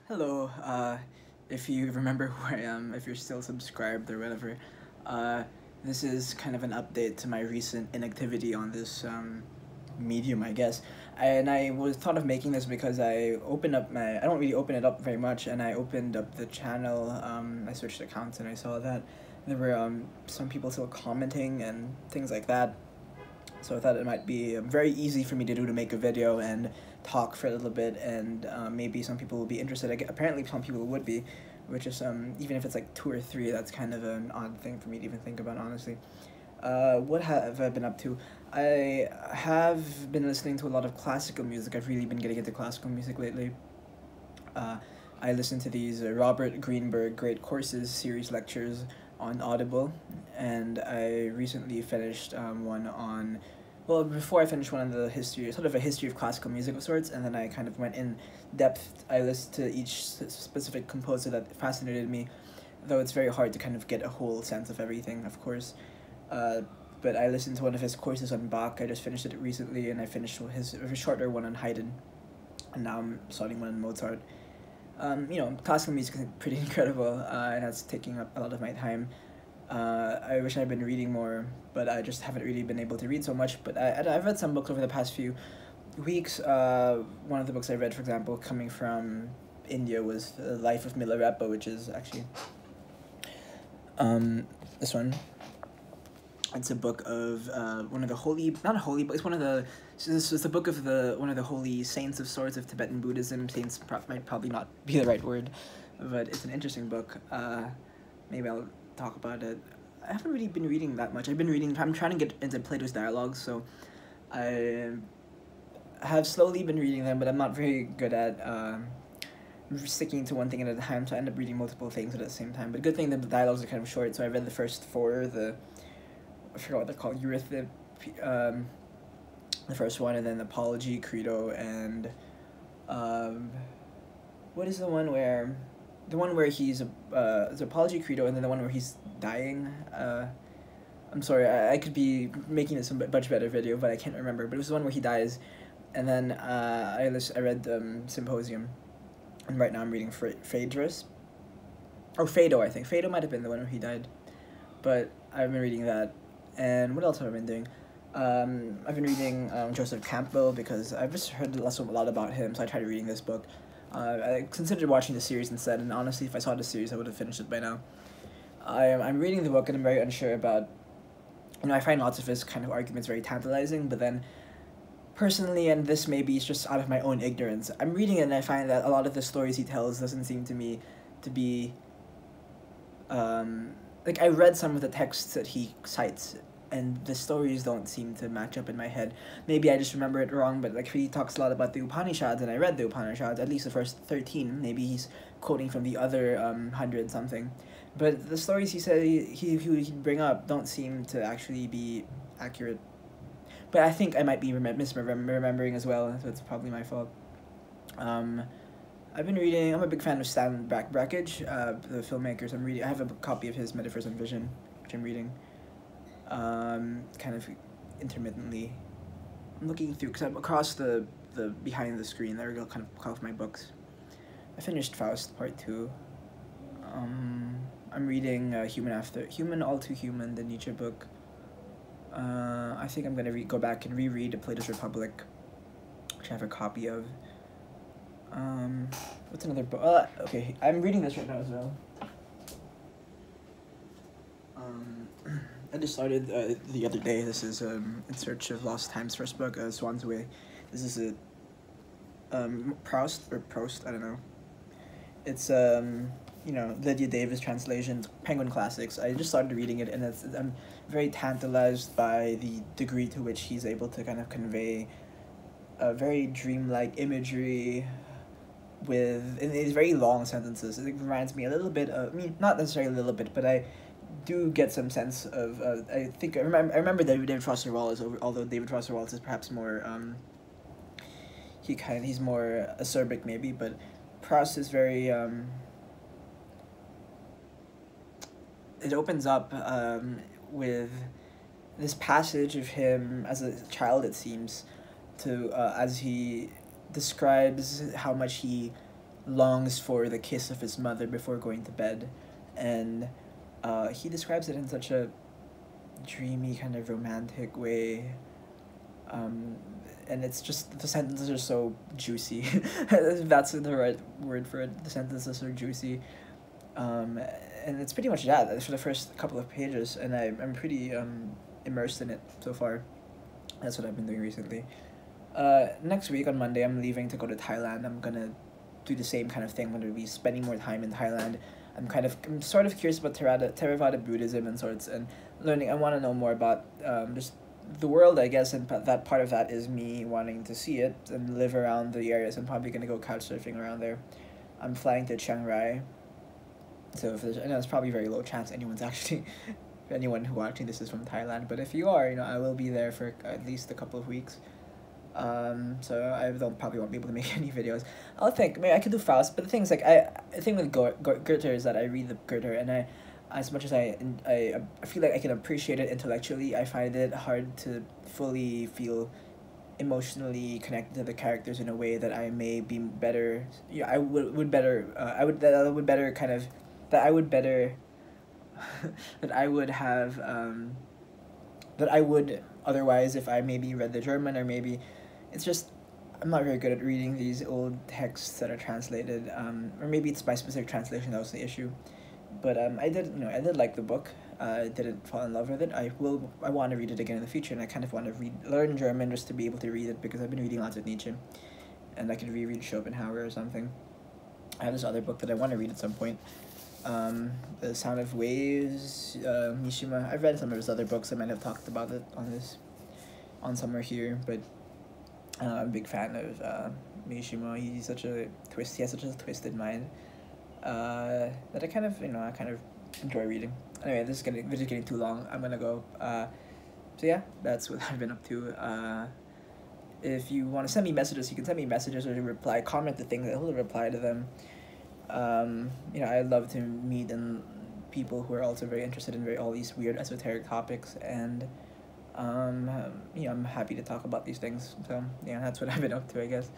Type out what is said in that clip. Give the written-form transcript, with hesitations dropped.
Hello, if you remember who I am, if you're still subscribed or whatever, uh, this is kind of an update to my recent inactivity on this medium, I guess. And I was thought of making this because I don't really open it up very much, and I opened up the channel, I switched accounts, and I saw that there were some people still commenting and things like that. So I thought it might be very easy for me to do to make a video and talk for a little bit, and maybe some people will be interested. Apparently some people would be, which is even if it's like two or three, that's kind of an odd thing for me to even think about, honestly. What have I been up to? I have been listening to a lot of classical music. I've really been getting into classical music lately. Uh, I listen to these Robert Greenberg Great Courses series lectures on Audible, and I recently finished one on, well, before I finished one on the history, sort of a history of classical music of sorts, and then I kind of went in depth. I listened to each specific composer that fascinated me, though it's very hard to kind of get a whole sense of everything, of course. But I listened to one of his courses on Bach. I just finished it recently, and I finished his shorter one on Haydn, and now I'm starting one on Mozart. Classical music is pretty incredible, and that's taking up a lot of my time. I wish I'd been reading more, but I just haven't really been able to read so much. But I've read some books over the past few weeks. One of the books I read, for example, coming from India, was The Life of Milarepa, which is actually this one. It's a book of one of the holy, not a holy, but it's one of the, this is the book of one of the holy saints of sorts of Tibetan Buddhism. Saints might probably not be the right word, but it's an interesting book. Maybe I'll talk about it. I haven't really been reading that much. I'm trying to get into Plato's Dialogues, so I have slowly been reading them, but I'm not very good at sticking to one thing at a time, so I end up reading multiple things at the same time. But good thing that the dialogues are kind of short, so I read the first four, I forgot what they're called, Eurythmic, the first one, and then Apology, Credo, and what is the one where he's the Apology, Credo, and then the one where he's dying. I'm sorry, I could be making this a much better video, but I can't remember. But it was the one where he dies, and then I read Symposium, and right now I'm reading Phaedrus, or Phaedo, I think. Phaedo might have been the one where he died, but I've been reading that. And what else have I been doing? I've been reading Joseph Campbell, because I've just heard a lot about him, so I tried reading this book. I considered watching the series instead, and honestly, if I saw the series, I would have finished it by now. I'm reading the book, and I'm very unsure about, I find lots of his kind of arguments very tantalizing, but then, personally, and this maybe is just out of my own ignorance, I'm reading it and I find that a lot of the stories he tells doesn't seem to me to be, like, I read some of the texts that he cites, and the stories don't seem to match up in my head. Maybe I just remember it wrong, but like he talks a lot about the Upanishads, and I read the Upanishads, at least the first 13. Maybe he's quoting from the other 100 something. But the stories he said he'd bring up don't seem to actually be accurate. But I think I might be misremembering as well, so it's probably my fault. I've been reading, I'm a big fan of Stan Brakhage, the filmmakers. I have a copy of his Metaphors and Vision, which I'm reading. Kind of intermittently. I'm looking through, because I'm across the behind the screen, there we go, kind of off my books. I finished Faust Part 2. I'm reading Human All Too Human, the Nietzsche book. I think I'm gonna go back and reread Plato's Republic, which I have a copy of. What's another book? Okay, I'm reading this right now as well. I just started the other day. This is In Search of Lost Time's first book, Swan's Way. This is Proust, I don't know. It's Lydia Davis translation, Penguin Classics. I just started reading it, and I'm very tantalized by the degree to which he's able to kind of convey a very dreamlike imagery in these very long sentences. It reminds me a little bit of, not necessarily a little bit, but I do get some sense of, I remember David Foster Wallace, although David Foster Wallace is perhaps more, he's more acerbic maybe, but Proust is very, it opens up with this passage of him as a child, it seems, to as he describes how much he longs for the kiss of his mother before going to bed, and he describes it in such a dreamy kind of romantic way. Um, and it's just the sentences are so juicy. That's the right word for it. The sentences are juicy. Um, and it's pretty much that for the first couple of pages, and I'm pretty immersed in it so far. That's what I've been doing recently. Next week on Monday, I'm leaving to go to Thailand. I'm gonna do the same kind of thing. I'm gonna be spending more time in Thailand. I'm sort of curious about Theravada Buddhism and sorts, and learning. I want to know more about just the world, I guess, and that part of that is me wanting to see it and live around the areas. I'm probably gonna go couch surfing around there. I'm flying to Chiang Rai, so if there's, I know it's probably very low chance anyone's actually, anyone who watching this is from Thailand. But if you are, I will be there for at least a couple of weeks. So I don't probably won't be able to make any videos. I'll think maybe I could do Faust, but the thing is like I think with Goethe is that I read the Goethe, and as much as I feel like I can appreciate it intellectually, I find it hard to fully feel emotionally connected to the characters in a way that I may be better. Yeah, I would better. I would better kind of that I would better that I would have that I would otherwise if I maybe read the German, or maybe it's just I'm not very good at reading these old texts that are translated, or maybe it's my specific translation that was the issue. But I did like the book. I didn't fall in love with it. I want to read it again in the future, and I kind of want to learn German just to be able to read it, because I've been reading lots of Nietzsche, and I could reread Schopenhauer or something. I have this other book that I want to read at some point. The Sound of Waves, Mishima. I've read some of his other books. I might have talked about it on somewhere here, but I'm a big fan of Mishima. He's such a twist. He has such a twisted mind. That I kind of enjoy reading. Anyway, this is getting too long. I'm gonna go. So yeah, that's what I've been up to. If you want to send me messages, you can send me messages or comment the things. I'll reply to them. I'd love to meet and people who are also very interested in all these weird esoteric topics, and I'm happy to talk about these things. So yeah, that's what I've been up to, I guess.